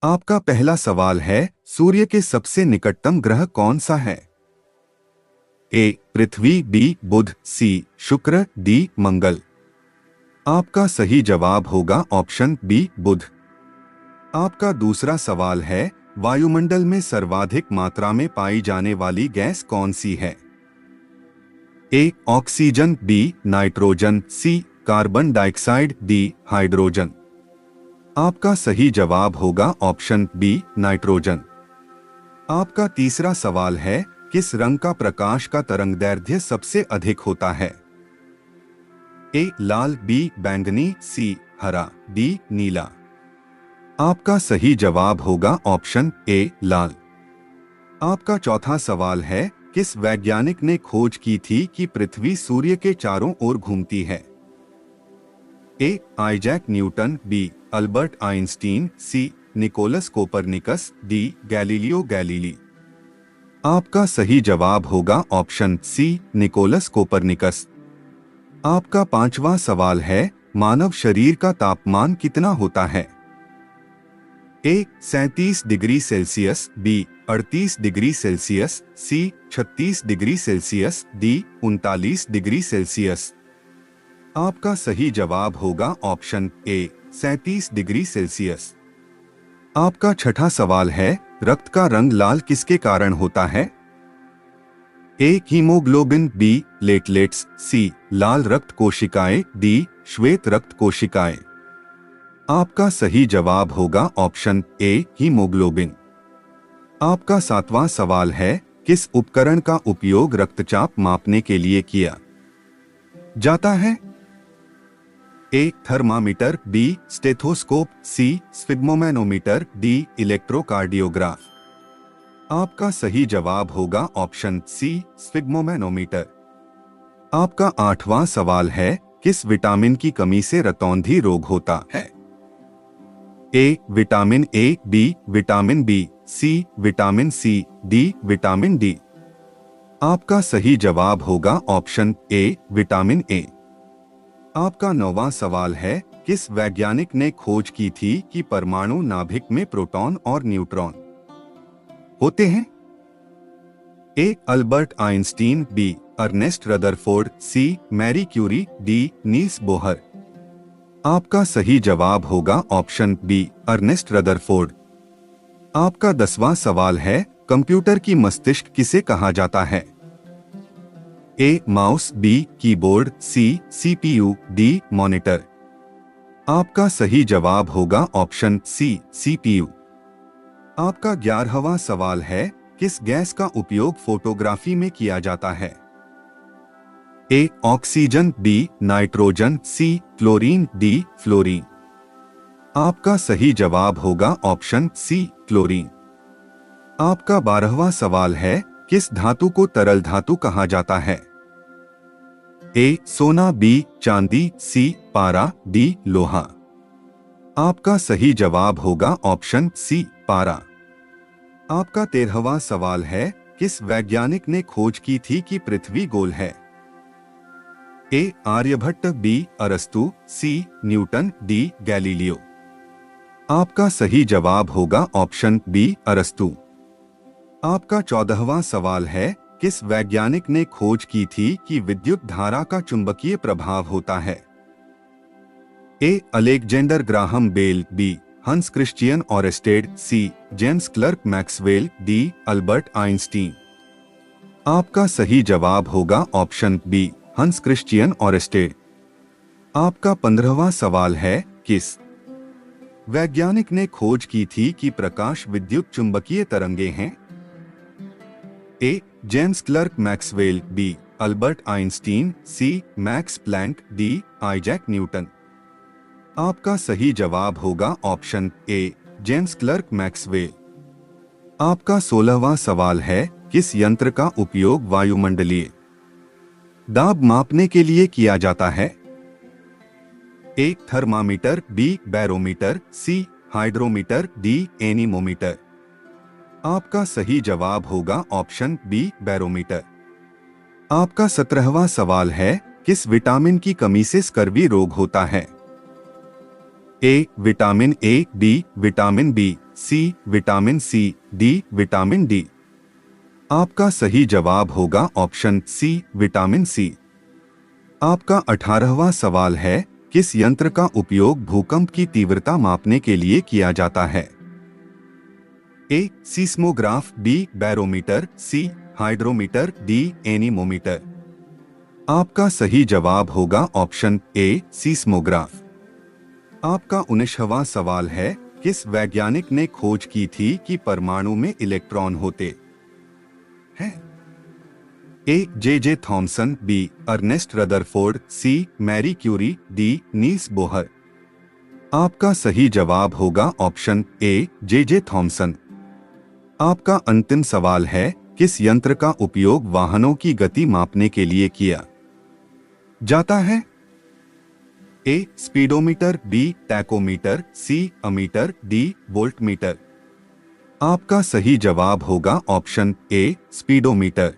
आपका पहला सवाल है, सूर्य के सबसे निकटतम ग्रह कौन सा है? ए पृथ्वी, बी बुध, सी शुक्र, डी मंगल। आपका सही जवाब होगा ऑप्शन बी बुध। आपका दूसरा सवाल है, वायुमंडल में सर्वाधिक मात्रा में पाई जाने वाली गैस कौन सी है? A oxygen, B nitrogen, C carbon dioxide, D hydrogen. आपका सही जवाब होगा ऑप्शन बी नाइट्रोजन। आपका तीसरा सवाल है, किस रंग का प्रकाश का तरंगदैर्घ्य सबसे अधिक होता है? ए लाल, बी बैंगनी, सी हरा, डी नीला। आपका सही जवाब होगा ऑप्शन ए लाल। आपका चौथा सवाल है, किस वैज्ञानिक ने खोज की थी कि पृथ्वी सूर्य के चारों ओर घूमती है? A Isaac Newton, B Albert Einstein, C Nicolaus Copernicus, D Galileo Galilei. आपका सही जवाब होगा ऑप्शन सी निकोलस कोपरनिकस। आपका पांचवा सवाल है, मानव शरीर का तापमान कितना होता है? A 37 degree Celsius, B 38 degree Celsius, C 36 degree Celsius, D 39 degree Celsius. आपका सही जवाब होगा ऑप्शन ए 37 डिग्री सेल्सियस। आपका छठा सवाल है, रक्त का रंग लाल किसके कारण होता है? ए हीमोग्लोबिन, बी प्लेटलेट्स, सी लाल रक्त कोशिकाएं, डी श्वेत रक्त कोशिकाएं। आपका सही जवाब होगा ऑप्शन ए हीमोग्लोबिन। आपका सातवां सवाल है, किस उपकरण का उपयोग रक्तचाप मापने के लिए किया जाता है? A thermometer, B stethoscope, C sphygmomanometer, D electrocardiograph. आपका सही जवाब होगा ऑप्शन सी स्फिग्मोमैनोमीटर। आपका आठवां सवाल है, किस विटामिन की कमी से रतौंधी रोग होता है? A vitamin A, B vitamin B, C vitamin C, D vitamin D. आपका सही जवाब होगा ऑप्शन ए विटामिन ए। आपका नौवां सवाल है, किस वैज्ञानिक ने खोज की थी कि परमाणु नाभिक में प्रोटॉन और न्यूट्रॉन होते हैं? A Albert Einstein, B Ernest Rutherford, C Marie Curie, D Niels Bohr. आपका सही जवाब होगा ऑप्शन बी अर्नेस्ट रदरफोर्ड। आपका 10वां सवाल है, कंप्यूटर की मस्तिष्क किसे कहा जाता है? A mouse, B keyboard, C CPU, D monitor. आपका सही जवाब होगा ऑप्शन सी सीपीयू। आपका 11वां सवाल है, किस गैस का उपयोग फोटोग्राफी में किया जाता है? A oxygen, B nitrogen, C chlorine, D fluorine. आपका सही जवाब होगा ऑप्शन सी क्लोरीन। आपका 12वां सवाल है, किस धातु को तरल धातु कहा जाता है? ए सोना, बी चांदी, सी पारा, डी लोहा। आपका सही जवाब होगा ऑप्शन सी पारा। आपका 13वां सवाल है, किस वैज्ञानिक ने खोज की थी कि पृथ्वी गोल है? ए आर्यभट्ट, बी अरस्तु, सी न्यूटन, डी गैलीलियो। आपका सही जवाब होगा ऑप्शन बी अरस्तु। आपका 14वां सवाल है, किस वैज्ञानिक ने खोज की थी कि विद्युत धारा का चुंबकीय प्रभाव होता है? A Alexander Graham Bell, B Hans Christian Oersted, C James Clerk Maxwell, D Albert Einstein. आपका सही जवाब होगा option B Hans Christian Oersted. आपका 15वां सवाल है, किस वैज्ञानिक ने खोज की थी कि प्रकाश विद्युत चुंबकीय तरंगे हैं? A James Clerk Maxwell, B Albert Einstein, C Max Planck, D Isaac Newton. आपका सही जवाब होगा option A James Clerk Maxwell. आपका 16वां सवाल है, किस यंत्र का उपयोग वायुमंडलीय दाब मापने के लिए किया जाता है? A thermometer, B barometer, C hydrometer, D anemometer. आपका सही जवाब होगा ऑप्शन बी बैरोमीटर। आपका 17वां सवाल है, किस विटामिन की कमी से स्कर्वी रोग होता है? A vitamin A, B vitamin B, C vitamin C, D vitamin D. आपका सही जवाब होगा ऑप्शन सी विटामिन सी। आपका 18वां सवाल है, किस यंत्र का उपयोग भूकंप की तीव्रता मापने के लिए किया जाता है? ए seismograph, B barometer, C hydrometer, D anemometer. आपका सही जवाब होगा ऑप्शन ए सीस्मोग्राफ। आपका 19वां सवाल है, किस वैज्ञानिक ने खोज की थी कि परमाणु में इलेक्ट्रॉन होते हैं? A J Thomson, B Ernest Rutherford, C Marie Curie, D Niels Bohr. आपका सही जवाब होगा ऑप्शन ए जे थॉमसन। आपका अंतिम सवाल है, किस यंत्र का उपयोग वाहनों की गति मापने के लिए किया जाता है? ए स्पीडोमीटर, बी टैकोमीटर, सी अमीटर, डी वोल्टमीटर। आपका सही जवाब होगा ऑप्शन ए स्पीडोमीटर।